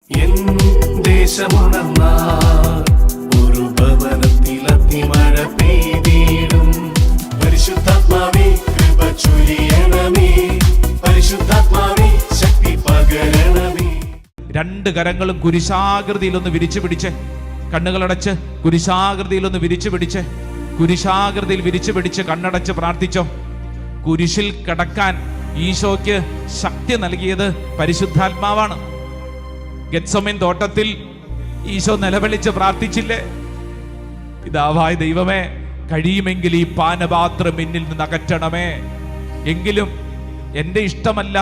N ദേശമുണർന്നാൽ ഒരു ഭവനത്തിൽ അഗ്നിമഴ പെയ്തിടും. പരിശുദ്ധാത്മാവേ കൃപ ചൊരിയണമേ, പരിശുദ്ധാത്മാവേ ശക്തി പകരണമേ. രണ്ട് കരങ്ങളും കുരിശാകൃതിയിലൊന്ന് വിരിച്ചു പിടിച്ച്, കണ്ണുകളടച്ച് കുരിശാകൃതിയിലൊന്ന് വിരിച്ചു പിടിച്ച്, കുരിശാകൃതിയിൽ വിരിച്ചു പിടിച്ച് കണ്ണടച്ച് പ്രാർത്ഥിച്ചോ. കുരിശിൽ കിടക്കാൻ ഈശോയ്ക്ക് ശക്തി നൽകിയത് പരിശുദ്ധാത്മാവാണ്. ഗെത്സമേൻ തോട്ടത്തിൽ ഈശോ നിലവിളിച്ച് പ്രാർത്ഥിച്ചില്ലേ, പിതാവായ ദൈവമേ, കഴിയുമെങ്കിൽ ഈ പാനപാത്രം എന്നിൽ നിന്ന് അകറ്റണമേ, എങ്കിലും എൻ്റെ ഇഷ്ടമല്ല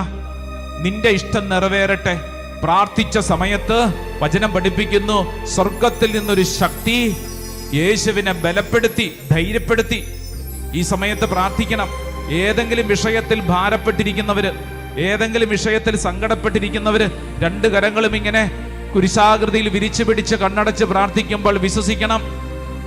നിന്റെ ഇഷ്ടം നിറവേറട്ടെ. പ്രാർത്ഥിച്ച സമയത്ത് വചനം പഠിപ്പിക്കുന്നു, സ്വർഗത്തിൽ നിന്നൊരു ശക്തി യേശുവിനെ ബലപ്പെടുത്തി, ധൈര്യപ്പെടുത്തി. ഈ സമയത്ത് പ്രാർത്ഥിക്കണം. ഏതെങ്കിലും വിഷയത്തിൽ ഭാരപ്പെട്ടിരിക്കുന്നവര്, ഏതെങ്കിലും വിഷയത്തിൽ സങ്കടപ്പെട്ടിരിക്കുന്നവര് രണ്ട് കരങ്ങളും ഇങ്ങനെ കുരിശാകൃതിയിൽ വിരിച്ചു പിടിച്ച് കണ്ണടച്ച് പ്രാർത്ഥിക്കുമ്പോൾ വിശ്വസിക്കണം,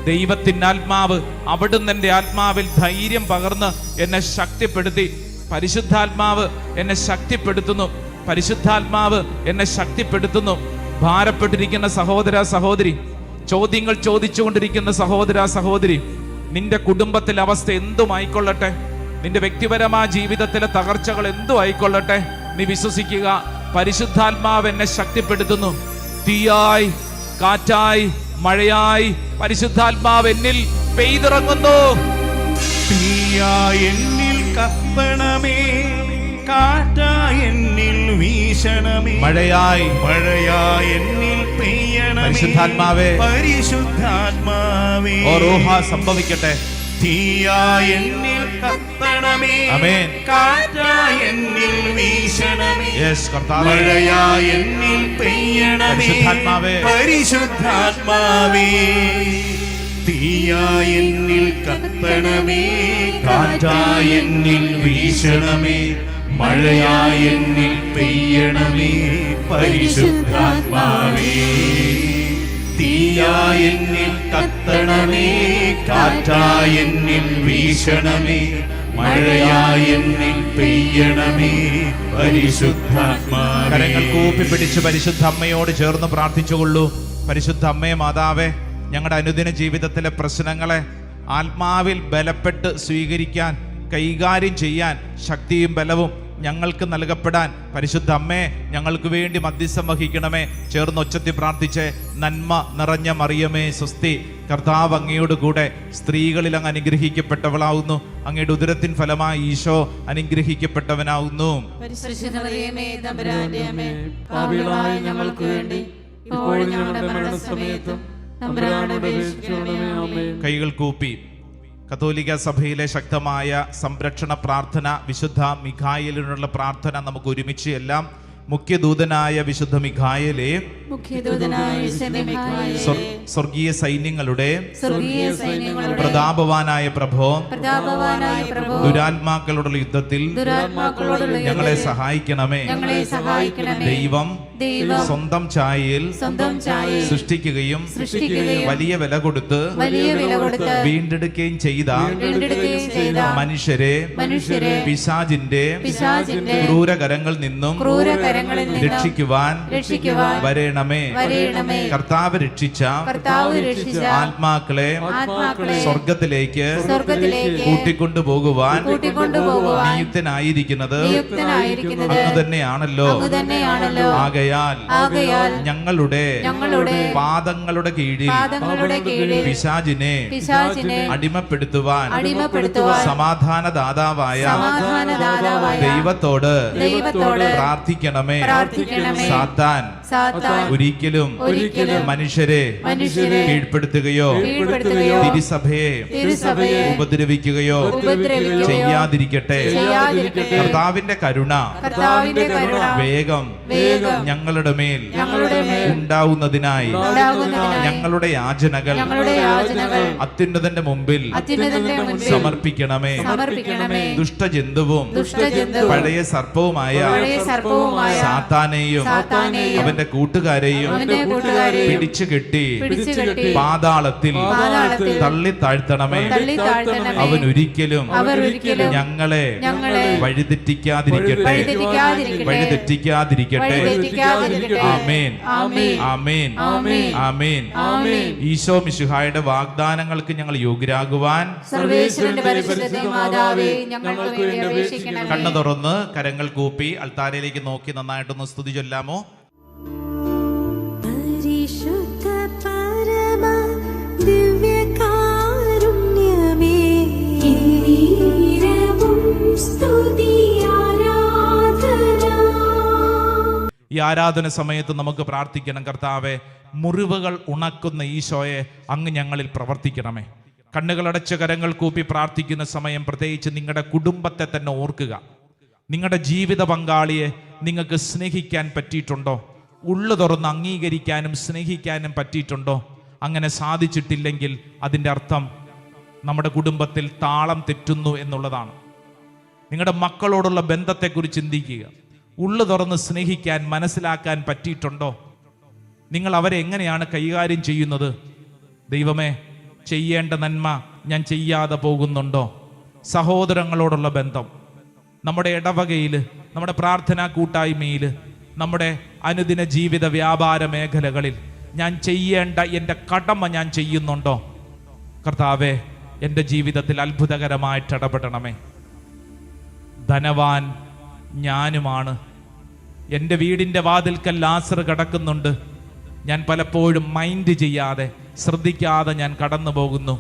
ദൈവത്തിൻ്റെ ആത്മാവ് അവിടുന്ന് എൻ്റെ ആത്മാവിൽ ധൈര്യം പകർന്ന് എന്നെ ശക്തിപ്പെടുത്തി. പരിശുദ്ധാത്മാവ് എന്നെ ശക്തിപ്പെടുത്തുന്നു, പരിശുദ്ധാത്മാവ് എന്നെ ശക്തിപ്പെടുത്തുന്നു. ഭാരപ്പെട്ടിരിക്കുന്ന സഹോദര സഹോദരി, ചോദ്യങ്ങൾ ചോദിച്ചുകൊണ്ടിരിക്കുന്ന സഹോദര സഹോദരി, നിന്റെ കുടുംബത്തിലെ അവസ്ഥ എന്തും ആയിക്കൊള്ളട്ടെ, നിന്റെ വ്യക്തിപരമായ ജീവിതത്തിലെ തകർച്ചകൾ എന്തും ആയിക്കൊള്ളട്ടെ, നീ വിശ്വസിക്കുക, പരിശുദ്ധാത്മാവ് എന്നെ ശക്തിപ്പെടുത്തുന്നു. തീയായി, കാറ്റായി, മഴയായി പരിശുദ്ധാത്മാവ് എന്നിൽ പെയ്തിറങ്ങുന്നു. തീയായി എന്നിൽ കത്തണമേ, കാറ്റായി എന്നിൽ വീശണമേ, മഴയായി എന്നിൽ പെയ്യണമേ, പരിശുദ്ധാത്മാവേ, പരിശുദ്ധാത്മാവേ, ഓരോഹ സംഭവിക്കട്ടെ. തീയായി എന്നിൽ കത്തണമേ, ആമേൻ. കാറ്റായി എന്നിൽ വീശണമേ, യെസ് കർത്താവേ, മഴയായി എന്നിൽ പെയ്യണമേ, പരിശുദ്ധാത്മാവേ, പരിശുദ്ധാത്മാവേ. തീയായി എന്നിൽ കത്തണമേ, കാറ്റായി എന്നിൽ വീശണമേ, മഴയായി എന്നിൽ പെയ്യണമേ, പരിശുദ്ധാത്മാവേ. തീയായി എന്നിൽ കത്തണമേ, കാറ്റായി എന്നിൽ വീശണമേ, മഴയായി എന്നിൽ പെയ്യണമേ, പരിശുദ്ധാത്മാവേ. കരങ്ങൾ കൂപ്പി പിടിച്ച് പരിശുദ്ധ അമ്മയോട് ചേർന്ന് പ്രാർത്ഥിച്ചുകൊള്ളൂ. പരിശുദ്ധ അമ്മേ, മാതാവേ, ഞങ്ങളുടെ അനുദിന ജീവിതത്തിലെ പ്രശ്നങ്ങളെ ആത്മാവിൽ ബലപ്പെട്ട് സ്വീകരിക്കാൻ, കൈകാര്യം ചെയ്യാൻ ശക്തിയും ബലവും ഞങ്ങൾക്ക് നൽകപ്പെടാൻ പരിശുദ്ധ അമ്മേ ഞങ്ങൾക്ക് വേണ്ടി മധ്യസ്ഥം വഹിക്കണമേ. ചേർന്ന് ഒച്ചത്തിൽ പ്രാർത്ഥിച്ച്, നന്മ നിറഞ്ഞ മറിയമേ സ്വസ്തി, കർത്താവ് അങ്ങയോട് കൂടെ സ്ത്രീകളിൽ അങ്ങ് അനുഗ്രഹിക്കപ്പെട്ടവളാവുന്നു, അങ്ങയുടെ ഉദരത്തിൻ ഫലമായി ഈശോ അനുഗ്രഹിക്കപ്പെട്ടവനാവുന്നു. ഞങ്ങൾക്ക് വേണ്ടി ഇപ്പോഴും ഞങ്ങളുടെ മരണസമയത്തും തമ്പുരാനോട് അപേക്ഷിക്കണമേ. ആമേൻ. കൈകൾ കൂപ്പി കത്തോലിക്ക സഭയിലെ ശക്തമായ സംരക്ഷണ പ്രാർത്ഥന, വിശുദ്ധ മിഖായേലിനുള്ള പ്രാർത്ഥന നമുക്ക് ഒരുമിച്ച് എല്ലാം. മുഖ്യദൂതനായ വിശുദ്ധ മിഖായേലേ, സ്വർഗീയ സൈന്യങ്ങളുടെ പ്രതാപവാനായ പ്രഭോ, ദുരാത്മാക്കളുടെ യുദ്ധത്തിൽ ഞങ്ങളെ സഹായിക്കണമേ. ദൈവം സ്വന്തം ഛായയിൽ സൃഷ്ടിക്കുകയും വലിയ വില കൊടുത്ത് വീണ്ടെടുക്കുകയും ചെയ്ത മനുഷ്യരെ പിശാചിന്റെ ക്രൂരകരങ്ങളിൽ നിന്നും രക്ഷിക്കുവാൻ വരേണമേ. കർത്താവ് രക്ഷിച്ച ആത്മാക്കളെ സ്വർഗത്തിലേക്ക് കൂട്ടിക്കൊണ്ടു പോകുവാൻ നിയുക്തനായിരിക്കുന്നത് അങ്ങ് തന്നെയാണല്ലോ. ആകയാൽ ഞങ്ങളുടെ പാദങ്ങളുടെ കീഴിൽ പിശാചിനെ അടിമപ്പെടുത്തുവാൻ സമാധാനദാതാവായ ദൈവത്തോട് പ്രാർത്ഥിക്കണമേ. സാത്താൻ ഒരിക്കലും മനുഷ്യരെ കീഴ്പ്പെടുത്തുകയോ തിരുസഭയെ ഉപദ്രവിക്കുകയോ ചെയ്യാതിരിക്കട്ടെ. കർത്താവിന്റെ കരുണ വേഗം ഞങ്ങളുടെ മേൽ ഉണ്ടാവുന്നതിനായി ഞങ്ങളുടെ യാചനകൾ അത്യുന്നതന്റെ മുമ്പിൽ സമർപ്പിക്കണമേ. ദുഷ്ടജന്തുവും പഴയ സർപ്പവുമായ സാത്താനെയും അവന്റെ അവന്റെ കൂട്ടുകാരെയും പിടിച്ചു കെട്ടി പാതാളത്തിൽ തള്ളി താഴ്ത്തണമേ. അവൻ ഒരിക്കലും ഞങ്ങളെ വഴിതെറ്റിക്കാതിരിക്കട്ടെ. ആമേൻ, ആമേൻ, ആമേൻ. ഈശോ മിശിഹായുടെ വാഗ്ദാനങ്ങൾക്ക് ഞങ്ങൾ യോഗ്യരാകുവാൻ കണ്ണു തുറന്ന് കരങ്ങൾ കൂപ്പി അൾത്താരയിലേക്ക് നോക്കി നന്നായിട്ടൊന്ന് സ്തുതി ചൊല്ലാമോ? പരിശുദ്ധ പരമ ദിവ്യകാരുണ്യമേ, സ്തുതി ആരാധന. ഈ ആരാധന സമയത്ത് നമുക്ക് പ്രാർത്ഥിക്കണം, കർത്താവെ, മുറിവുകൾ ഉണക്കുന്ന ഈശോയെ അങ്ങ് ഞങ്ങളിൽ പ്രവർത്തിക്കണമേ. കണ്ണുകളടച്ച് കരങ്ങൾ കൂപ്പി പ്രാർത്ഥിക്കുന്ന സമയം പ്രത്യേകിച്ച് നിങ്ങളുടെ കുടുംബത്തെ തന്നെ ഓർക്കുക. നിങ്ങളുടെ ജീവിത പങ്കാളിയെ നിങ്ങൾക്ക് സ്നേഹിക്കാൻ പറ്റിയിട്ടുണ്ടോ? ഉള്ളു തുറന്ന് അംഗീകരിക്കാനും സ്നേഹിക്കാനും പറ്റിയിട്ടുണ്ടോ? അങ്ങനെ സാധിച്ചിട്ടില്ലെങ്കിൽ അതിൻ്റെ അർത്ഥം നമ്മുടെ കുടുംബത്തിൽ താളം തെറ്റുന്നു എന്നുള്ളതാണ്. നിങ്ങളുടെ മക്കളോടുള്ള ബന്ധത്തെക്കുറിച്ച് ചിന്തിക്കുക. ഉള്ളു തുറന്ന് സ്നേഹിക്കാൻ മനസ്സിലാക്കാൻ പറ്റിയിട്ടുണ്ടോ? നിങ്ങൾ അവരെ എങ്ങനെയാണ് കൈകാര്യം ചെയ്യുന്നത്? ദൈവമേ, ചെയ്യേണ്ട നന്മ ഞാൻ ചെയ്യാതെ പോകുന്നുണ്ടോ? സഹോദരങ്ങളോടുള്ള ബന്ധം, നമ്മുടെ ഇടവകയിൽ, നമ്മുടെ പ്രാർത്ഥനാ കൂട്ടായ്മയിൽ, നമ്മുടെ അനുദിന ജീവിത വ്യാപാര മേഖലകളിൽ ഞാൻ ചെയ്യേണ്ട എൻ്റെ കടമ ഞാൻ ചെയ്യുന്നുണ്ടോ? കർത്താവേ, എൻ്റെ ജീവിതത്തിൽ അത്ഭുതകരമായിട്ട് ഇടപെടണമേ. ധനവാൻ ഞാനുമാണ്. എൻ്റെ വീടിൻ്റെ വാതിൽക്കൽ ലാസർ കിടക്കുന്നുണ്ട്. ഞാൻ പലപ്പോഴും മൈൻഡ് ചെയ്യാതെ, ശ്രദ്ധിക്കാതെ ഞാൻ കടന്നു പോകുന്നു.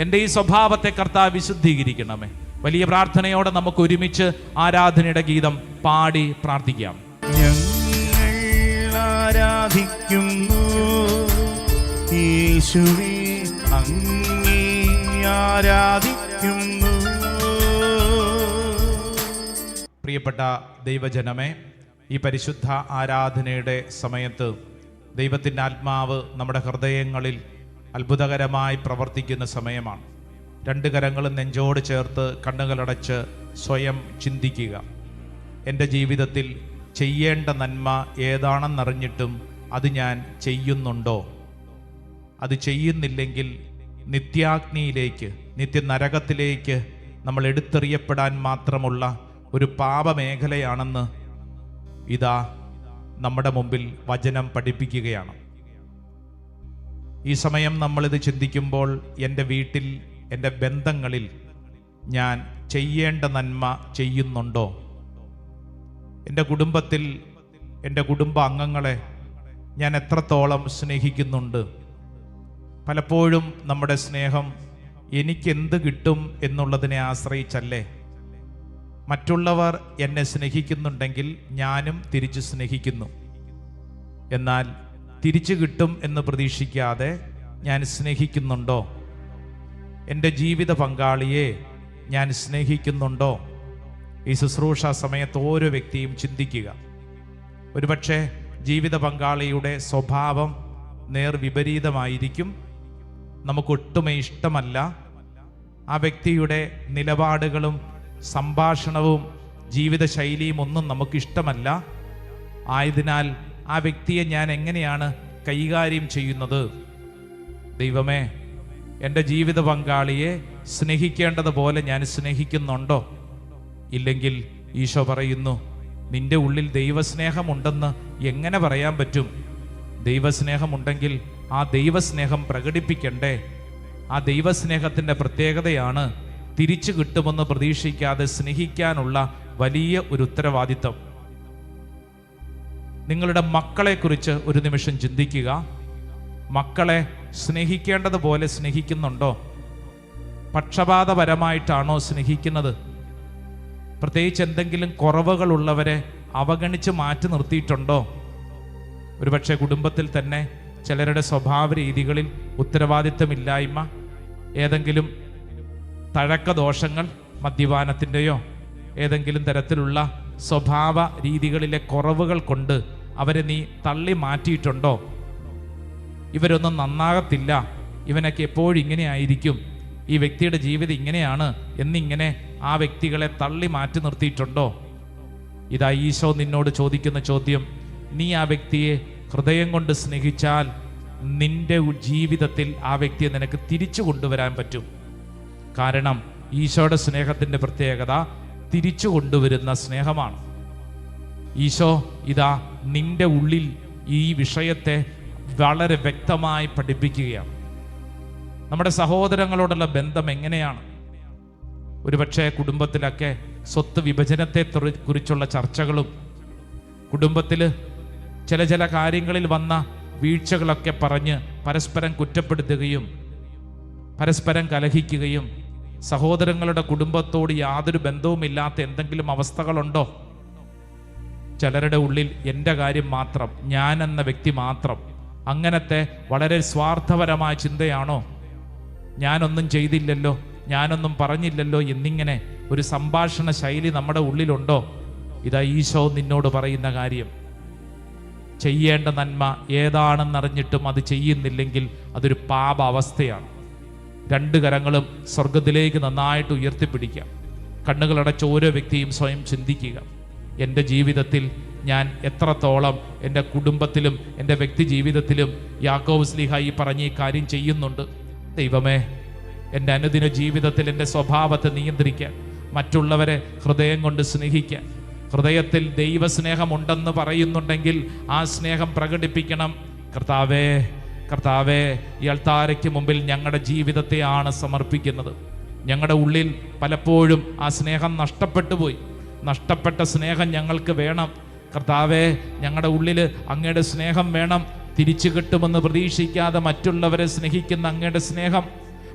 എൻ്റെ ഈ സ്വഭാവത്തെ കർത്താവ് വിശുദ്ധീകരിക്കണമേ. വലിയ പ്രാർത്ഥനയോടെ നമുക്ക് ഒരുമിച്ച് ആരാധനയുടെ ഗീതം പാടി പ്രാർത്ഥിക്കാം. ഞങ്ങൾ ആരാധിക്കുന്നു യേശുവേ, അങ്ങേ ആരാധിക്കുന്നു. പ്രിയപ്പെട്ട ദൈവജനമേ, ഈ പരിശുദ്ധ ആരാധനയുടെ സമയത്ത് ദൈവത്തിൻ്റെ ആത്മാവ് നമ്മുടെ ഹൃദയങ്ങളിൽ അത്ഭുതകരമായി പ്രവർത്തിക്കുന്ന സമയമാണ്. രണ്ട് കരങ്ങളും നെഞ്ചോട് ചേർത്ത് കണ്ണുകളടച്ച് സ്വയം ചിന്തിക്കുക. എൻ്റെ ജീവിതത്തിൽ ചെയ്യേണ്ട നന്മ ഏതാണെന്നറിഞ്ഞിട്ടും അത് ഞാൻ ചെയ്യുന്നുണ്ടോ? അത് ചെയ്യുന്നില്ലെങ്കിൽ നിത്യാഗ്നിയിലേക്ക്, നിത്യനരകത്തിലേക്ക് നമ്മൾ എടുത്തെറിയപ്പെടാൻ മാത്രമുള്ള ഒരു പാപമേഖലയാണെന്ന് ഇതാ നമ്മുടെ മുമ്പിൽ വചനം പഠിപ്പിക്കുകയാണ്. ഈ സമയം നമ്മളിത് ചിന്തിക്കുമ്പോൾ എൻ്റെ വീട്ടിൽ, എൻ്റെ ബന്ധങ്ങളിൽ ഞാൻ ചെയ്യേണ്ട നന്മ ചെയ്യുന്നുണ്ടോ? എൻ്റെ കുടുംബത്തിൽ, എൻ്റെ കുടുംബ അംഗങ്ങളെ ഞാൻ എത്രത്തോളം സ്നേഹിക്കുന്നുണ്ട്? പലപ്പോഴും നമ്മുടെ സ്നേഹം എനിക്കെന്ത് കിട്ടും എന്നുള്ളതിനെ ആശ്രയിച്ചല്ലേ? മറ്റുള്ളവർ എന്നെ സ്നേഹിക്കുന്നുണ്ടെങ്കിൽ ഞാനും തിരിച്ച് സ്നേഹിക്കുന്നു. എന്നാൽ തിരിച്ചു കിട്ടും എന്ന് പ്രതീക്ഷിക്കാതെ ഞാൻ സ്നേഹിക്കുന്നുണ്ടോ? എൻ്റെ ജീവിത പങ്കാളിയെ ഞാൻ സ്നേഹിക്കുന്നുണ്ടോ? ഈ ശുശ്രൂഷ സമയത്ത് ഓരോ വ്യക്തിയും ചിന്തിക്കുക. ഒരുപക്ഷെ ജീവിത പങ്കാളിയുടെ സ്വഭാവം നേർവിപരീതമായിരിക്കും. നമുക്കൊട്ടുമേ ഇഷ്ടമല്ല. ആ വ്യക്തിയുടെ നിലപാടുകളും സംഭാഷണവും ജീവിതശൈലിയും ഒന്നും നമുക്കിഷ്ടമല്ല. ആയതിനാൽ ആ വ്യക്തിയെ ഞാൻ എങ്ങനെയാണ് കൈകാര്യം ചെയ്യുന്നത്? ദൈവമേ, എൻ്റെ ജീവിത പങ്കാളിയെ സ്നേഹിക്കേണ്ടതുപോലെ ഞാൻ സ്നേഹിക്കുന്നുണ്ടോ? ഇല്ലെങ്കിൽ ഈശോ പറയുന്നു, നിന്റെ ഉള്ളിൽ ദൈവസ്നേഹമുണ്ടെന്ന് എങ്ങനെ പറയാൻ പറ്റും? ദൈവസ്നേഹമുണ്ടെങ്കിൽ ആ ദൈവസ്നേഹം പ്രകടിപ്പിക്കണ്ടേ? ആ ദൈവസ്നേഹത്തിൻ്റെ പ്രത്യേകതയാണ് തിരിച്ചു കിട്ടുമെന്ന് പ്രതീക്ഷിക്കാതെ സ്നേഹിക്കാനുള്ള വലിയ ഒരു ഉത്തരവാദിത്തം. നിങ്ങളുടെ മക്കളെക്കുറിച്ച് ഒരു നിമിഷം ചിന്തിക്കുക. മക്കളെ സ്നേഹിക്കേണ്ടതുപോലെ സ്നേഹിക്കുന്നുണ്ടോ? പക്ഷപാതപരമായിട്ടാണോ സ്നേഹിക്കുന്നത്? പ്രത്യേകിച്ച് എന്തെങ്കിലും കുറവുകളുള്ളവരെ അവഗണിച്ച് മാറ്റി നിർത്തിയിട്ടുണ്ടോ? ഒരുപക്ഷെ കുടുംബത്തിൽ തന്നെ ചിലരുടെ സ്വഭാവ രീതികളിൽ ഉത്തരവാദിത്തമില്ലായ്മ, ഏതെങ്കിലും തഴക്കദോഷങ്ങൾ, മദ്യപാനത്തിൻ്റെയോ ഏതെങ്കിലും തരത്തിലുള്ള സ്വഭാവ രീതികളിലെ കുറവുകൾ കൊണ്ട് അവരെ നീ തള്ളി മാറ്റിയിട്ടുണ്ടോ? ഇവരൊന്നും നന്നാകത്തില്ല, ഇവനൊക്കെ എപ്പോഴും ഇങ്ങനെ ആയിരിക്കും, ഈ വ്യക്തിയുടെ ജീവിതം ഇങ്ങനെയാണ് എന്നിങ്ങനെ ആ വ്യക്തികളെ തള്ളി മാറ്റി നിർത്തിയിട്ടുണ്ടോ? ഇതാ ഈശോ നിന്നോട് ചോദിക്കുന്ന ചോദ്യം, നീ ആ വ്യക്തിയെ ഹൃദയം കൊണ്ട് സ്നേഹിച്ചാൽ നിന്റെ ജീവിതത്തിൽ ആ വ്യക്തിയെ നിനക്ക് തിരിച്ചു കൊണ്ടുവരാൻ പറ്റും. കാരണം ഈശോയുടെ സ്നേഹത്തിൻ്റെ പ്രത്യേകത തിരിച്ചു കൊണ്ടുവരുന്ന സ്നേഹമാണ്. ഈശോ ഇതാ നിന്റെ ഉള്ളിൽ ഈ വിഷയത്തെ വളരെ വ്യക്തമായി പഠിപ്പിക്കുകയാണ്. നമ്മുടെ സഹോദരങ്ങളോടുള്ള ബന്ധം എങ്ങനെയാണ്? ഒരുപക്ഷെ കുടുംബത്തിലൊക്കെ സ്വത്ത് വിഭജനത്തെ കുറിച്ചുള്ള ചർച്ചകളും കുടുംബത്തിൽ ചില കാര്യങ്ങളിൽ വന്ന വീഴ്ചകളൊക്കെ പറഞ്ഞ് പരസ്പരം കുറ്റപ്പെടുത്തുകയും പരസ്പരം കലഹിക്കുകയും സഹോദരങ്ങളുടെ കുടുംബത്തോട് യാതൊരു ബന്ധവുമില്ലാത്ത എന്തെങ്കിലും അവസ്ഥകളുണ്ടോ? ചിലരുടെ ഉള്ളിൽ എൻ്റെ കാര്യം മാത്രം, ഞാൻ എന്ന വ്യക്തി മാത്രം, അങ്ങനത്തെ വളരെ സ്വാർത്ഥപരമായ ചിന്തയാണോ? ഞാനൊന്നും ചെയ്തില്ലല്ലോ, ഞാനൊന്നും പറഞ്ഞില്ലല്ലോ എന്നിങ്ങനെ ഒരു സംഭാഷണ ശൈലി നമ്മുടെ ഉള്ളിലുണ്ടോ? ഇതാ ഈശോ നിന്നോട് പറയുന്ന കാര്യം. ചെയ്യേണ്ട നന്മ ഏതാണെന്നറിഞ്ഞിട്ടും അത് ചെയ്യുന്നില്ലെങ്കിൽ അതൊരു പാപ അവസ്ഥയാണ്. രണ്ട് കരങ്ങളും സ്വർഗത്തിലേക്ക് നന്നായിട്ട് ഉയർത്തിപ്പിടിക്കാം. കണ്ണുകളടച്ച ഓരോ വ്യക്തിയും സ്വയം ചിന്തിക്കുക, എൻ്റെ ജീവിതത്തിൽ ഞാൻ എത്രത്തോളം എൻ്റെ കുടുംബത്തിലും എൻ്റെ വ്യക്തി ജീവിതത്തിലും യാക്കോബ് ശ്ലീഹ ഈ പറഞ്ഞ ഈ കാര്യം ചെയ്യുന്നുണ്ട്. ദൈവമേ, എൻ്റെ അനുദിന ജീവിതത്തിൽ എൻ്റെ സ്വഭാവത്തെ നിയന്ത്രിക്കാൻ, മറ്റുള്ളവരെ ഹൃദയം കൊണ്ട് സ്നേഹിക്കാൻ, ഹൃദയത്തിൽ ദൈവസ്നേഹമുണ്ടെന്ന് പറയുന്നുണ്ടെങ്കിൽ ആ സ്നേഹം പ്രകടിപ്പിക്കണം. കർത്താവേ, കർത്താവേ, ഈ അൾത്താരയ്ക്ക് മുമ്പിൽ ഞങ്ങളുടെ ജീവിതത്തെയാണ് സമർപ്പിക്കുന്നത്. ഞങ്ങളുടെ ഉള്ളിൽ പലപ്പോഴും ആ സ്നേഹം നഷ്ടപ്പെട്ടു പോയി. നഷ്ടപ്പെട്ട സ്നേഹം ഞങ്ങൾക്ക് വേണം. കർത്താവേ, ഞങ്ങളുടെ ഉള്ളിൽ അങ്ങയുടെ സ്നേഹം വേണം. തിരിച്ചു കിട്ടുമെന്ന് പ്രതീക്ഷിക്കാതെ മറ്റുള്ളവരെ സ്നേഹിക്കുന്ന അങ്ങയുടെ സ്നേഹം,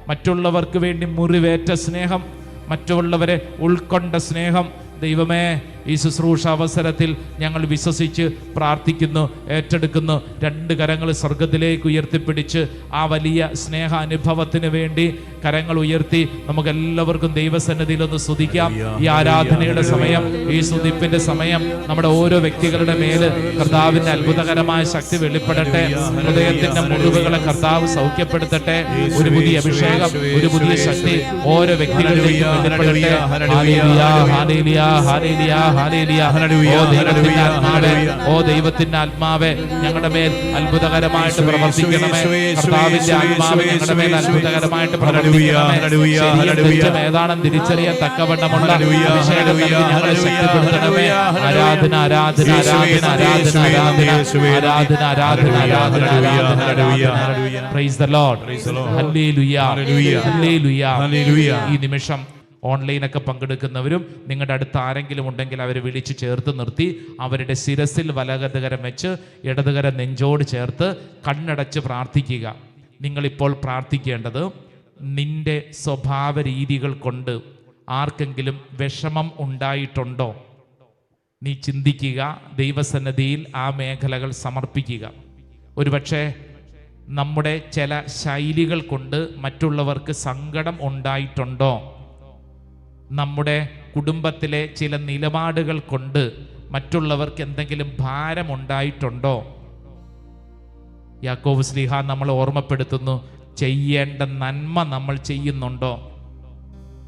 മറ്റുള്ളവർക്ക് വേണ്ടി മുറിവേറ്റ സ്നേഹം, മറ്റുള്ളവരെ ഉൾക്കൊണ്ട സ്നേഹം, ദൈവമേ, ഈ ശുശ്രൂഷ അവസരത്തിൽ ഞങ്ങൾ വിശ്വസിച്ച് പ്രാർത്ഥിക്കുന്നു, ഏറ്റെടുക്കുന്നു. രണ്ട് കരങ്ങൾ സ്വർഗത്തിലേക്ക് ഉയർത്തിപ്പിടിച്ച് ആ വലിയ സ്നേഹ അനുഭവത്തിന് വേണ്ടി കരങ്ങൾ ഉയർത്തി നമുക്കെല്ലാവർക്കും ദൈവസന്നിധിയിൽ ഒന്ന് സ്തുതിക്കാം. ഈ ആരാധനയുടെ സമയം, ഈ സ്തുതിപ്പിന്റെ സമയം നമ്മുടെ ഓരോ വ്യക്തികളുടെ മേല് കർത്താവിന്റെ അത്ഭുതകരമായ ശക്തി വെളിപ്പെടട്ടെ. ഹൃദയത്തിന്റെ മുറിവുകളെ കർത്താവ് സൗഖ്യപ്പെടുത്തട്ടെ. ഒരു പുതിയ അഭിഷേകം, ഒരു പുതിയ ശക്തി ഓരോ വ്യക്തികളിലേക്കും വെളിപ്പെടട്ടെ. Hallelujah, hallelujah, hallelujah, hallelujah. ഓ ദൈവത്തിന്റെ ആത്മാവേ, ഞങ്ങളുടെ മേൽ അത്ഭുതകരമായിട്ട് പ്രവർത്തിക്കണമേ. കർത്താവിന്റെ ആത്മാവ് ഞങ്ങളുടെ മേൽ അത്ഭുതകരമായിട്ട് പ്രവർത്തിക്കണമേ. തെറ്റും ഏതാണെന്ന് തിരിച്ചറിയാൻ തക്കവണ്ണമുള്ള അഭിഷേകം നൽകി ഞങ്ങളെ ശക്തിപ്പെടുത്തണമേ. ആരാധന, ആരാധന, ആരാധന, ആരാധന, ആരാധന, ആരാധന, ആരാധന, ആരാധന, ആരാധന. Praise the Lord. Hallelujah, hallelujah. ഈ നിമിഷം ഓൺലൈനൊക്കെ പങ്കെടുക്കുന്നവരും നിങ്ങളുടെ അടുത്ത് ആരെങ്കിലും ഉണ്ടെങ്കിൽ അവരെ വിളിച്ച് ചേർത്ത് നിർത്തി അവരുടെ ശിരസിൽ വലതുകരം വെച്ച് ഇടതുകരം നെഞ്ചോട് ചേർത്ത് കണ്ണടച്ച് പ്രാർത്ഥിക്കുക. നിങ്ങളിപ്പോൾ പ്രാർത്ഥിക്കേണ്ടത്, നിന്റെ സ്വഭാവ രീതികൾ കൊണ്ട് ആർക്കെങ്കിലും വിഷമം ഉണ്ടായിട്ടുണ്ടോ? നീ ചിന്തിക്കുക, ദൈവസന്നിധിയിൽ ആ മേഖലകൾ സമർപ്പിക്കുക. ഒരുപക്ഷെ നമ്മുടെ ചില ശൈലികൾ കൊണ്ട് മറ്റുള്ളവർക്ക് സങ്കടം ഉണ്ടായിട്ടുണ്ടോ? നമ്മുടെ കുടുംബത്തിലെ ചില നിലപാടുകൾ കൊണ്ട് മറ്റുള്ളവർക്ക് എന്തെങ്കിലും ഭാരമുണ്ടായിട്ടുണ്ടോ? യാക്കോബ് ശ്ലീഹ നമ്മൾ ഓർമ്മപ്പെടുത്തുന്നു, ചെയ്യേണ്ട നന്മ നമ്മൾ ചെയ്യുന്നുണ്ടോ?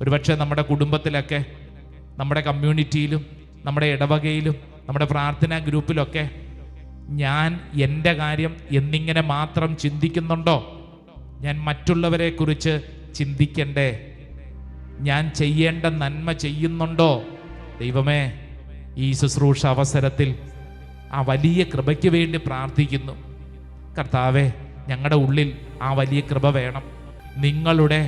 ഒരുപക്ഷെ നമ്മുടെ കുടുംബത്തിലൊക്കെ, നമ്മുടെ കമ്മ്യൂണിറ്റിയിലും, നമ്മുടെ ഇടവകയിലും, നമ്മുടെ പ്രാർത്ഥനാ ഗ്രൂപ്പിലൊക്കെ ഞാൻ എൻ്റെ കാര്യം എന്നിങ്ങനെ മാത്രം ചിന്തിക്കുന്നുണ്ടോ? ഞാൻ മറ്റുള്ളവരെ കുറിച്ച് ചിന്തിക്കണ്ടേ? ഞാൻ ചെയ്യേണ്ട നന്മ ചെയ്യുന്നുണ്ടോ? ദൈവമേ, ഈ ശുശ്രൂഷ അവസരത്തിൽ ആ വലിയ കൃപയ്ക്ക് വേണ്ടി പ്രാർത്ഥിക്കുന്നു. കർത്താവേ, ഞങ്ങളുടെ ഉള്ളിൽ ആ വലിയ കൃപ വേണം. നിങ്ങളുടെ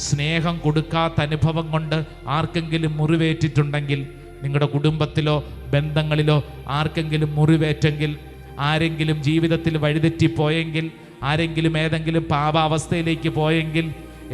സ്നേഹം കൊടുക്കാത്ത അനുഭവം കൊണ്ട് ആർക്കെങ്കിലും മുറിവേറ്റിട്ടുണ്ടെങ്കിൽ, നിങ്ങളുടെ കുടുംബത്തിലോ ബന്ധങ്ങളിലോ ആർക്കെങ്കിലും മുറിവേറ്റെങ്കിൽ, ആരെങ്കിലും ജീവിതത്തിൽ വഴിതെറ്റിപ്പോയെങ്കിൽ, ആരെങ്കിലും ഏതെങ്കിലും പാപാവസ്ഥയിലേക്ക് പോയെങ്കിൽ,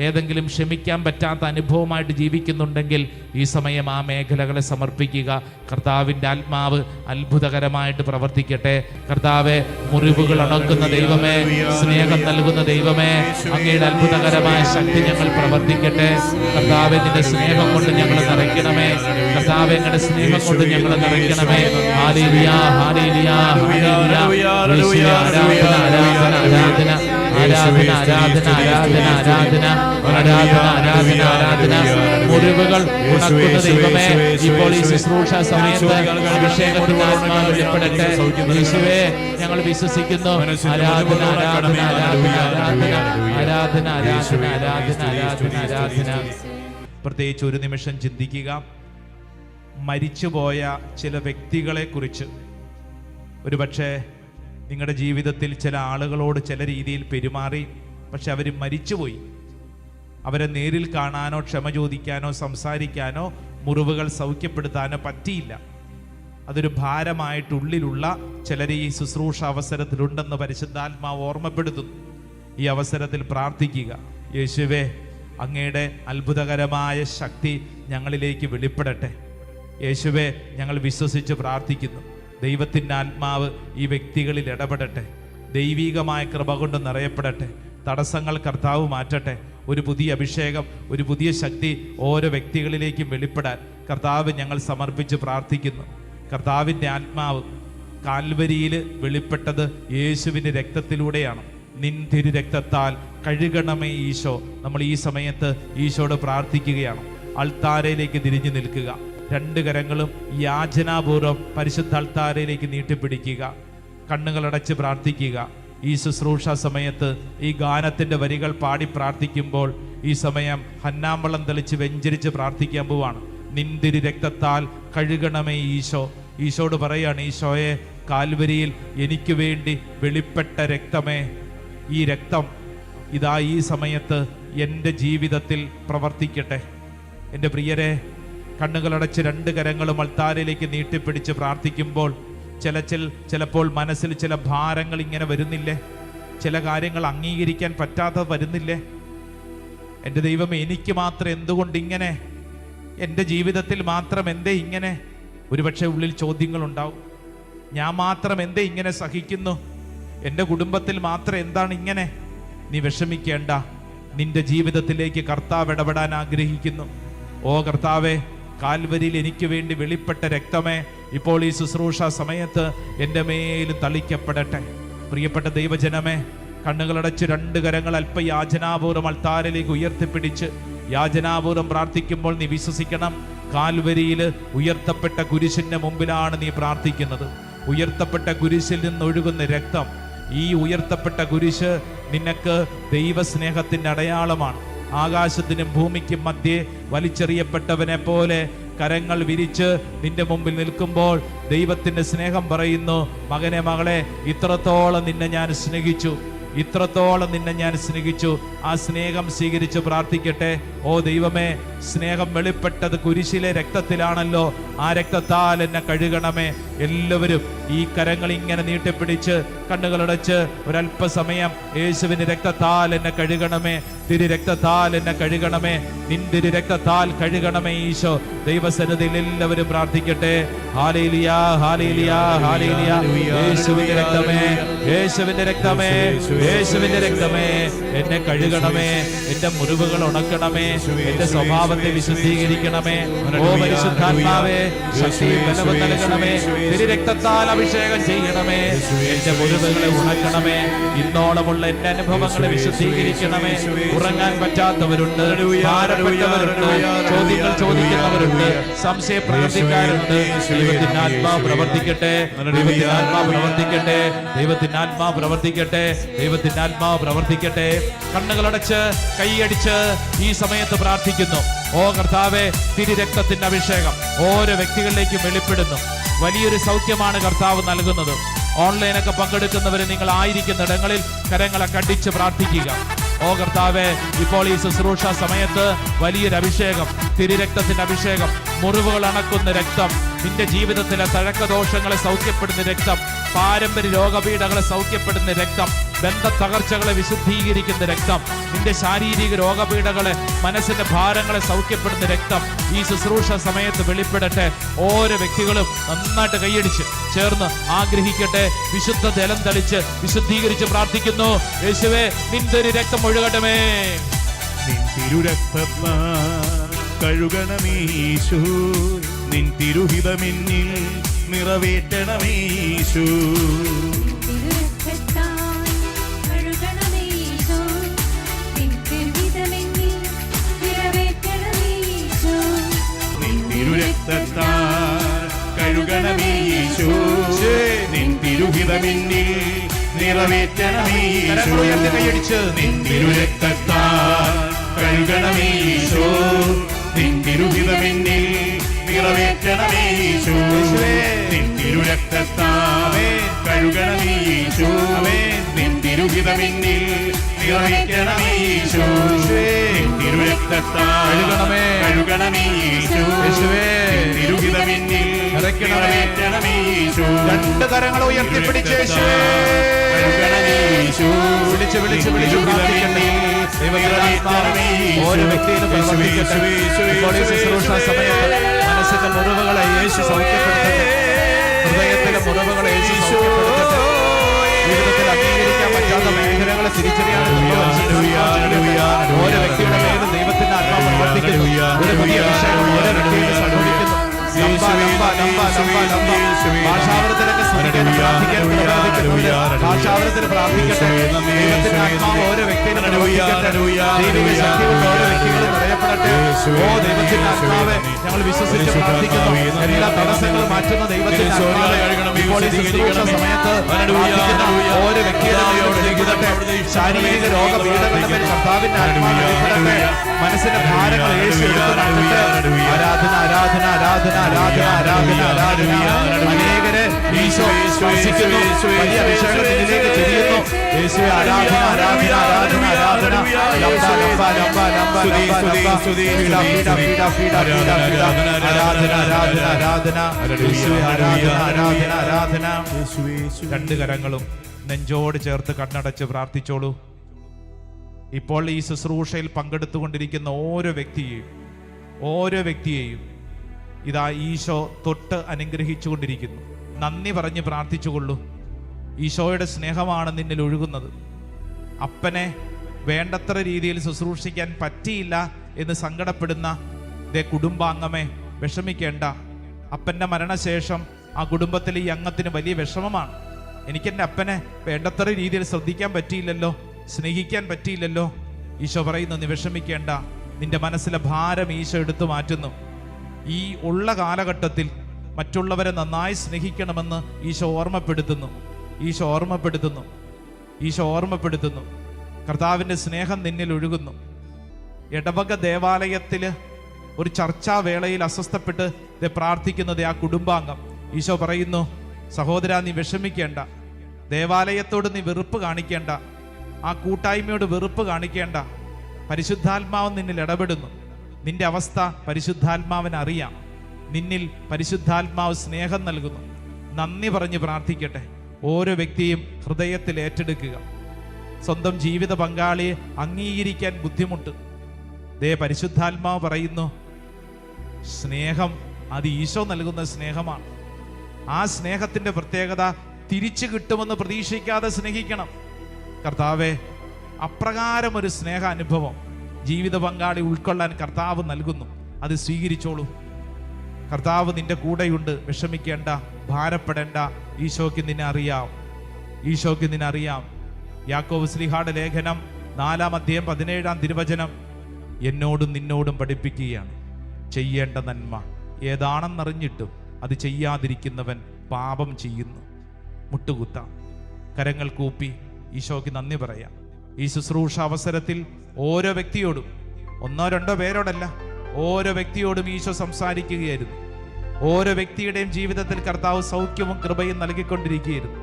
ഏതെങ്കിലും ക്ഷമിക്കാൻ പറ്റാത്ത അനുഭവമായിട്ട് ജീവിക്കുന്നുണ്ടെങ്കിൽ ഈ സമയം ആ മേഖലകളെ സമർപ്പിക്കുക. കർത്താവിൻ്റെ ആത്മാവ് അത്ഭുതകരമായിട്ട് പ്രവർത്തിക്കട്ടെ. കർത്താവെ, മുറിവുകൾ ഉണക്കുന്ന ദൈവമേ, സ്നേഹം നൽകുന്ന ദൈവമേ, അങ്ങയുടെ അത്ഭുതകരമായ ശക്തി ഞങ്ങൾ പ്രവർത്തിക്കട്ടെ. കർത്താവെ, നിന്റെ സ്നേഹം കൊണ്ട് ഞങ്ങൾ നിറയ്ക്കണമേ. കർത്താവെ, ഞങ്ങളുടെ സ്നേഹം കൊണ്ട് ഞങ്ങൾ നിറയ്ക്കണമേ. Hallelujah, hallelujah, hallelujah. ആരാധന, ആരാധന, ആരാധന, ആരാധന ആരാധന ആരാധന ആരാധന ആരാധന ആരാധന ആരാധന. മുറിവുകൾ ഉണക്കുന്ന ദൈവമേ, ഇപ്പോൾ ഈ ശുശ്രൂഷ സമയത്ത് അഭിഷേകത്തിന്റെ ആത്മാവ് വെളിപ്പെടട്ടെ. യേശുവേ, ഞങ്ങൾ വിശ്വസിക്കുന്നു. ആരാധന ആരാധന ആരാധന ആരാധന ആരാധന ആരാധന ആരാധന ആരാധന ആരാധന. പ്രത്യേകിച്ച് ഒരു നിമിഷം ചിന്തിക്കുക. മരിച്ചുപോയ ചില വ്യക്തികളെ കുറിച്ച്. ഒരുപക്ഷെ നിങ്ങളുടെ ജീവിതത്തിൽ ചില ആളുകളോട് ചില രീതിയിൽ പെരുമാറി, പക്ഷെ അവർ മരിച്ചുപോയി. അവരെ നേരിൽ കാണാനോ ക്ഷമ ചോദിക്കാനോ സംസാരിക്കാനോ മുറിവുകൾ സൗഖ്യപ്പെടുത്താനോ പറ്റിയില്ല. അതൊരു ഭാരമായിട്ടുള്ളിലുള്ള ചിലർ ഈ ശുശ്രൂഷ അവസരത്തിലുണ്ടെന്ന് പരിശുദ്ധാത്മാവ് ഓർമ്മപ്പെടുത്തുന്നു. ഈ അവസരത്തിൽ പ്രാർത്ഥിക്കുക. യേശുവേ, അങ്ങയുടെ അത്ഭുതകരമായ ശക്തി ഞങ്ങളിലേക്ക് വെളിപ്പെടട്ടെ. യേശുവേ, ഞങ്ങൾ വിശ്വസിച്ച് പ്രാർത്ഥിക്കുന്നു. ദൈവത്തിൻ്റെ ആത്മാവ് ഈ വ്യക്തികളിൽ ഇടപെടട്ടെ. ദൈവികമായ കൃപ കൊണ്ട് നിറയപ്പെടട്ടെ. തടസ്സങ്ങൾ കർത്താവ് മാറ്റട്ടെ. ഒരു പുതിയ അഭിഷേകം, ഒരു പുതിയ ശക്തി ഓരോ വ്യക്തികളിലേക്കും വെളിപ്പെടാൻ കർത്താവ് ഞങ്ങൾ സമർപ്പിച്ച് പ്രാർത്ഥിക്കുന്നു. കർത്താവിൻ്റെ ആത്മാവ് കാൽവരിയിൽ വെളിപ്പെട്ടത് യേശുവിൻ്റെ രക്തത്തിലൂടെയാണ്. നിൻ തിരു രക്തത്താൽ കഴുകണമേ ഈശോ. നമ്മൾ ഈ സമയത്ത് ഈശോയോട് പ്രാർത്ഥിക്കുകയാണ്. അൾത്താരയിലേക്ക് തിരിഞ്ഞു നിൽക്കുക. രണ്ട് കരങ്ങളും യാചനാപൂർവ്വം പരിശുദ്ധ അൾത്താരയിലേക്ക് നീട്ടിപ്പിടിക്കുക. കണ്ണുകളടച്ച് പ്രാർത്ഥിക്കുക. ഈ ശുശ്രൂഷ സമയത്ത് ഈ ഗാനത്തിൻ്റെ വരികൾ പാടി പ്രാർത്ഥിക്കുമ്പോൾ ഈ സമയം ഹന്നാമ്പളം തെളിച്ച് വെഞ്ചരിച്ച് പ്രാർത്ഥിക്കാൻ പോവാണ്. നിന്തിരി രക്തത്താൽ കഴുകണമേ ഈശോ. ഈശോട് പറയാണ്, ഈശോയെ, കാൽവരിയിൽ എനിക്ക് വേണ്ടി വെളിപ്പെട്ട രക്തമേ, ഈ രക്തം ഇതാ ഈ സമയത്ത് എൻ്റെ ജീവിതത്തിൽ പ്രവർത്തിക്കട്ടെ. എൻ്റെ പ്രിയരെ, കണ്ണുകളടച്ച് രണ്ട് കരങ്ങളും അൾത്താരയിലേക്ക് നീട്ടിപ്പിടിച്ച് പ്രാർത്ഥിക്കുമ്പോൾ ചിലപ്പോൾ മനസ്സിൽ ചില ഭാരങ്ങൾ ഇങ്ങനെ വരുന്നില്ലേ? ചില കാര്യങ്ങൾ അംഗീകരിക്കാൻ പറ്റാതെ വരുന്നില്ലേ? എൻ്റെ ദൈവമേ, എനിക്ക് മാത്രം എന്തുകൊണ്ട് ഇങ്ങനെ? എൻ്റെ ജീവിതത്തിൽ മാത്രം എന്തേ ഇങ്ങനെ? ഒരുപക്ഷെ ഉള്ളിൽ ചോദ്യങ്ങളുണ്ടാവും. ഞാൻ മാത്രം എന്തേ ഇങ്ങനെ സഹിക്കുന്നു? എൻ്റെ കുടുംബത്തിൽ മാത്രം എന്താണ് ഇങ്ങനെ? നീ വിഷമിക്കേണ്ട. നിന്റെ ജീവിതത്തിലേക്ക് കർത്താവ് ഇടപെടാൻ ആഗ്രഹിക്കുന്നു. ഓ കർത്താവേ, കാൽവരിയിൽ എനിക്ക് വേണ്ടി വെളിപ്പെട്ട രക്തമേ, ഇപ്പോൾ ഈ ശുശ്രൂഷ സമയത്ത് എൻ്റെ മേൽ തളിക്കപ്പെടട്ടെ. പ്രിയപ്പെട്ട ദൈവജനമേ, കണ്ണുകളടച്ച് രണ്ട് കരങ്ങൾ അല്പ യാചനാപൂർവ്വം അൾത്താരയിലേക്ക് ഉയർത്തിപ്പിടിച്ച് യാചനാപൂർവ്വം പ്രാർത്ഥിക്കുമ്പോൾ നീ വിശ്വസിക്കണം, കാൽവരിയിൽ ഉയർത്തപ്പെട്ട കുരിശിൻ്റെ മുമ്പിലാണ് നീ പ്രാർത്ഥിക്കുന്നത്. ഉയർത്തപ്പെട്ട കുരിശിൽ നിന്നൊഴുകുന്ന രക്തം, ഈ ഉയർത്തപ്പെട്ട കുരിശ് നിനക്ക് ദൈവസ്നേഹത്തിൻ്റെ അടയാളമാണ്. ആകാശത്തിനും ഭൂമിക്കും മധ്യേ വലിച്ചെറിയപ്പെട്ടവനെ പോലെ കരങ്ങൾ വിരിച്ച് നിന്റെ മുമ്പിൽ നിൽക്കുമ്പോൾ ദൈവത്തിൻ്റെ സ്നേഹം പറയുന്നു, മകനെ, മകളെ, ഇത്രത്തോളം നിന്നെ ഞാൻ സ്നേഹിച്ചു, ഇത്രത്തോളം നിന്നെ ഞാൻ സ്നേഹിച്ചു. ആ സ്നേഹം സ്വീകരിച്ച് പ്രാർത്ഥിക്കട്ടെ. ഓ ദൈവമേ, സ്നേഹം വെളിപ്പെട്ടത് കുരിശിലെ രക്തത്തിലാണല്ലോ. ആ രക്തത്താൽ എന്നെ കഴുകണമേ. എല്ലാവരും ഈ കരങ്ങൾ ഇങ്ങനെ നീട്ടിപ്പിടിച്ച് കണ്ണുകളടച്ച് ഒരല്പസമയം യേശുവിന്റെ രക്തത്താൽ എന്നെ കഴുകണമേ, തിരു രക്തത്താൽ എന്നെ കഴുകണമേ, നിന്തിരു രക്തത്താൽ കഴുകണമേ ഈശോ. ദൈവസന്നിധിയിൽ എല്ലാവരും പ്രാർത്ഥിക്കട്ടെ. Hallelujah, hallelujah, hallelujah. യേശുവിന്റെ രക്തമേ, യേശുവിന്റെ രക്തമേ, യേശുവിന്റെ രക്തമേ, എന്നെ കഴുകണമേ, എന്റെ മുറിവുകൾ ഉണക്കണമേ, എന്റെ സ്വഭാവത്തെ വിശുദ്ധീകരിക്കണമേ. ഓ പരിശുദ്ധാത്മാവേ, ശക്തിയും ബലവും നൽകണമേ. തിരു രക്തത്താൽ അഭിഷേകം ചെയ്യണമേ. എന്റെ മുറിവുകളെ ഉണക്കണമേ. ഇന്നോളമുള്ള എന്റെ അനുഭവങ്ങളെ വിശുദ്ധീകരിക്കണമേ. ഉറങ്ങാൻ പറ്റാത്തവരുണ്ട്, ഭാരപ്പെട്ടവരുണ്ട്, ചോദ്യങ്ങൾ ചോദിക്കുന്നവരുണ്ട്, സംശയപ്രവർത്തിക്കാരുണ്ട്. ദൈവത്തിന്റെ ആത്മാവ് പ്രവർത്തിക്കട്ടെ, ദൈവത്തിന്റെ ആത്മാവ് പ്രവർത്തിക്കട്ടെ, ദൈവത്തിന്റെ ആത്മാവ് പ്രവർത്തിക്കട്ടെ, ദൈവത്തിന്റെ ആത്മാവ് പ്രവർത്തിക്കട്ടെ. കണ്ണുകളടച്ച് കൈയടിച്ച് ഈ സമയത്ത് പ്രാർത്ഥിക്കുന്നു. ഓ കർത്താവേ, തിരുരക്തത്തിന്റെ അഭിഷേകം ഓരോ വ്യക്തികളിലേക്കും വെളിപ്പെടുന്നു. വലിയൊരു സൗഖ്യമാണ് കർത്താവ് നൽകുന്നത്. ഓൺലൈനൊക്കെ പങ്കെടുക്കുന്നവര് നിങ്ങൾ ആയിരിക്കുന്ന ഇടങ്ങളിൽ കരങ്ങളെ കടിച്ച് പ്രാർത്ഥിക്കുക. ഓ കർത്താവേ, ഇപ്പോൾ ഈ ശുശ്രൂഷ സമയത്ത് വലിയൊരു അഭിഷേകം, തിരുരക്തത്തിന്റെ അഭിഷേകം, മുറിവുകൾ അണക്കുന്ന രക്തം, നിന്റെ ജീവിതത്തിലെ തഴക്കദോഷങ്ങളെ സൗഖ്യപ്പെടുന്ന രക്തം, പാരമ്പര്യ രോഗപീഠകളെ സൗഖ്യപ്പെടുന്ന രക്തം, ബന്ധ തകർച്ചകളെ വിശുദ്ധീകരിക്കുന്ന രക്തം, നിന്റെ ശാരീരിക രോഗപീഠകളെ, മനസ്സിന്റെ ഭാരങ്ങളെ സൗഖ്യപ്പെടുന്ന രക്തം ഈ ശുശ്രൂഷ സമയത്ത് വെളിപ്പെടട്ടെ. ഓരോ വ്യക്തികളും നന്നായിട്ട് കൈയടിച്ച് ചേർന്ന് ആഗ്രഹിക്കട്ടെ. വിശുദ്ധ ജലം തളിച്ച് വിശുദ്ധീകരിച്ച് പ്രാർത്ഥിക്കുന്നു. യേശുവേ, നിന്റെ ഒരു രക്തം ഒഴുകണമേ. നിൻ തിരുരക്തത്താൽ കഴുകണമീശു, നിൻ തിരുഹിതമെന്നിൽ നിറവേറ്റണമീശു. തിരുഹിതമെന്നിൽ നിറവേറ്റണമേ കരങ്ങൾ ഉയർത്തി കൈയടിച്ച് നിൻ തിരുരക്തത്താൽ കഴുകണമേ ഈശോ നിൻ തിരുഹിതമെന്നിൽ നിറവേറ്റണമേ ഈശോ നിൻ തിരുരക്തത്താൽ കഴുകണമേ ഈശോ നിൻ തിരുഹിതമെന്നിൽ നിറവേറ്റണമേ ഈശോ നിൻ തിരുരക്തത്താൽ കഴുകണമേ ഈശോ നിൻ തിരുഹിതമെന്നിൽ നിറവേറ്റണമേ ഈശോ. രണ്ട് കരങ്ങൾ ഉയർത്തിപ്പിടിച്ച് യേശുവേ വിളിച്ച് വിളിച്ച് വിളിച്ച് പ്രാർത്ഥിക്കട്ടെ. ദൈവത്തിന്റെ ആത്മാവ് ഓരോ വ്യക്തിയിലും പ്രവർത്തിക്കട്ടെ. ഇപ്പോൾ ഈ ശുശ്രൂഷ സമയത്ത് മനസ്സിന്റെ മുറിവുകളെ യേശു സൗഖ്യപ്പെടുത്തട്ടെ. ഹൃദയത്തിലെ മുറിവുകളെ യേശു സൗഖ്യപ്പെടുത്തട്ടെ. ജീവിതത്തിൽ അംഗീകരിക്കാൻ പറ്റാത്ത മേഖലകളെ തിരിച്ചറിയാൻ ഓരോ വ്യക്തിയുടെ മേലും ദൈവത്തിന്റെ ആത്മാവ് പ്രവർത്തിക്കുന്നു. ഒരു പുതിയ വിഷയം ഓരോ വ്യക്തിയിലും സംഭവിക്കുന്നു. ഭാഷാവരത്തിലൊക്കെ ഭാഷാവരത്തിന് പ്രാർത്ഥിക്കട്ടെ. ദൈവത്തിന്റെ ആത്മാവ് ഓരോ വ്യക്തിയിലും പ്രവർത്തിക്കട്ടെ. ദൈവിക ശക്തികൊണ്ട് ഓരോ വ്യക്തികളും നിറയപ്പെടട്ടെ. ഓ ദൈവത്തിന്റെ ആത്മാവെ ഞങ്ങൾ വിശ്വസിച്ച് പ്രാർത്ഥിക്കുന്നു. എല്ലാ തടസ്സങ്ങളും മാറ്റുന്ന ദൈവത്തിന്റെ ആത്മാവെ ഇപ്പോൾ ഈ ശുശ്രൂഷ സമയത്ത് ഓരോ വ്യക്തിയുടെ ശാരീരിക രോഗപീഠങ്ങളുടെ മേൽ കർത്താവിന്റെ ആത്മാവ് ഇടപെടട്ടെ. മനസ്സിന്റെ ഭാരങ്ങൾ യേശു എടുത്തു മാറ്റട്ടെ. ആരാധന ആരാധന ആരാധന ആരാധന ആരാധന ആരാധന. അനേകരെ ഈശോ സ്പർശിക്കുന്നു. വലിയ അഭിഷേകത്തിലേക്ക് തിരിയുന്നു. യേശുവേ ആരാധന ആരാധന ആരാധന ആരാധന. ലംബ ലംബ ലംബ ലംബ ലംബ ലംബ പീഡ പീഡ പീഡ പീഡ പീഡ പീഡ. ആരാധന ആരാധന ആരാധന. യേശുവേ ആരാധന ആരാധന ആരാധന. രണ്ട് കരങ്ങളും നെഞ്ചോട് ചേർത്ത് കണ്ണടച്ച് പ്രാർത്ഥിച്ചോളൂ. ഇപ്പോൾ ഈ ശുശ്രൂഷയിൽ പങ്കെടുത്തുകൊണ്ടിരിക്കുന്ന ഓരോ വ്യക്തിയെയും ഇതാ ഈശോ തൊട്ട് അനുഗ്രഹിച്ചുകൊണ്ടിരിക്കുന്നു. നന്ദി പറഞ്ഞ് പ്രാർത്ഥിച്ചുകൊള്ളൂ. ഈശോയുടെ സ്നേഹമാണ് നിന്നിൽ ഒഴുകുന്നത്. അപ്പനെ വേണ്ടത്ര രീതിയിൽ ശുശ്രൂഷിക്കാൻ പറ്റിയില്ല എന്ന് സങ്കടപ്പെടുന്ന കുടുംബാംഗമേ വിഷമിക്കേണ്ട. അപ്പൻ്റെ മരണശേഷം ആ കുടുംബത്തിലെ ഈ അംഗത്തിന് വലിയ വിഷമമാണ്. എനിക്കെൻ്റെ അപ്പനെ വേണ്ടത്ര രീതിയിൽ ശ്രദ്ധിക്കാൻ പറ്റിയില്ലല്ലോ, സ്നേഹിക്കാൻ പറ്റിയില്ലല്ലോ. ഈശോ പറയുന്നു, നീ വിഷമിക്കേണ്ട. നിന്റെ മനസ്സിലെ ഭാരം ഈശോ എടുത്തു മാറ്റുന്നു. ഈ ഉള്ള കാലഘട്ടത്തിൽ മറ്റുള്ളവരെ നന്നായി സ്നേഹിക്കണമെന്ന് ഈശോ ഓർമ്മപ്പെടുത്തുന്നു. കർത്താവിൻ്റെ സ്നേഹം നിന്നിൽ ഒഴുകുന്നു. ഇടവക ദേവാലയത്തിൽ ഒരു ചർച്ചാവേളയിൽ അസ്വസ്ഥപ്പെട്ട് പ്രാർത്ഥിക്കുന്നത് ആ കുടുംബാംഗം. ഈശോ പറയുന്നു, സഹോദര നീ വിഷമിക്കേണ്ട. ദേവാലയത്തോട് നീ വെറുപ്പ് കാണിക്കേണ്ട. ആ കൂട്ടായ്മയോട് വെറുപ്പ് കാണിക്കേണ്ട. പരിശുദ്ധാത്മാവ് നിന്നിൽ ഇടപെടുന്നു. നിന്റെ അവസ്ഥ പരിശുദ്ധാത്മാവിന് അറിയാം. നിന്നിൽ പരിശുദ്ധാത്മാവ് സ്നേഹം നൽകുന്നു. നന്ദി പറഞ്ഞ് പ്രാർത്ഥിക്കട്ടെ. ഓരോ വ്യക്തിയും ഹൃദയത്തിൽ ഏറ്റെടുക്കുക. സ്വന്തം ജീവിത പങ്കാളിയെ അംഗീകരിക്കാൻ ബുദ്ധിമുട്ട്. പരിശുദ്ധാത്മാവ് പറയുന്നു, സ്നേഹം അത് ഈശോ നൽകുന്ന സ്നേഹമാണ്. ആ സ്നേഹത്തിന്റെ പ്രത്യേകത തിരിച്ചു കിട്ടുമെന്ന് പ്രതീക്ഷിക്കാതെ സ്നേഹിക്കണം. കർത്താവെ, അപ്രകാരം ഒരു സ്നേഹ അനുഭവം ജീവിത പങ്കാളി ഉൾക്കൊള്ളാൻ കർത്താവ് നൽകുന്നു. അത് സ്വീകരിച്ചോളൂ. കർത്താവ് നിന്റെ കൂടെയുണ്ട്. വിഷമിക്കേണ്ട, ഭാരപ്പെടേണ്ട. ഈശോയ്ക്ക് നിന്നെ അറിയാം. യാക്കോബ് ശ്ലീഹായുടെ ലേഖനം 4:17 എന്നോടും നിന്നോടും പഠിപ്പിക്കുകയാണ്. ചെയ്യേണ്ട നന്മ ഏതാണെന്നറിഞ്ഞിട്ടും അത് ചെയ്യാതിരിക്കുന്നവൻ പാപം ചെയ്യുന്നു. മുട്ടുകുത്താം, കരങ്ങൾ കൂപ്പി ഈശോയ്ക്ക് നന്ദി പറയാം. ഈ ശുശ്രൂഷ അവസരത്തിൽ ഓരോ വ്യക്തിയോടും, ഒന്നോ രണ്ടോ പേരോടല്ല, ഓരോ വ്യക്തിയോടും ഈശോ സംസാരിക്കുകയായിരുന്നു. ഓരോ വ്യക്തിയുടെയും ജീവിതത്തിൽ കർത്താവ് സൗഖ്യവും കൃപയും നൽകിക്കൊണ്ടിരിക്കുകയായിരുന്നു.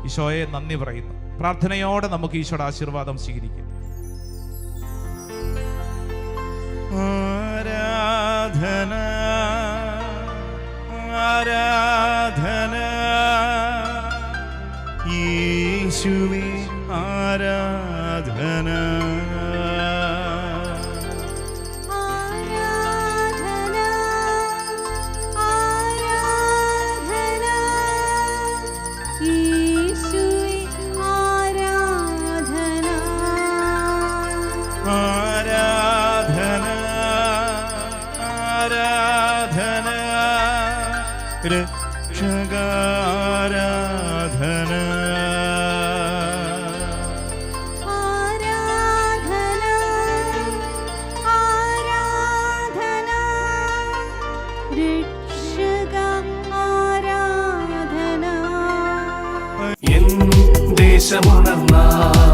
ഈശോയെ നന്ദി പറയുന്നു. പ്രാർത്ഥനയോടെ നമുക്ക് ഈശോയുടെ ആശീർവാദം സ്വീകരിക്കാം. ആരാധന ആരാധന യേശുവേ ആരാധന രക്ഷകാരാധന എൻ ദേശമുണർന്നാൽ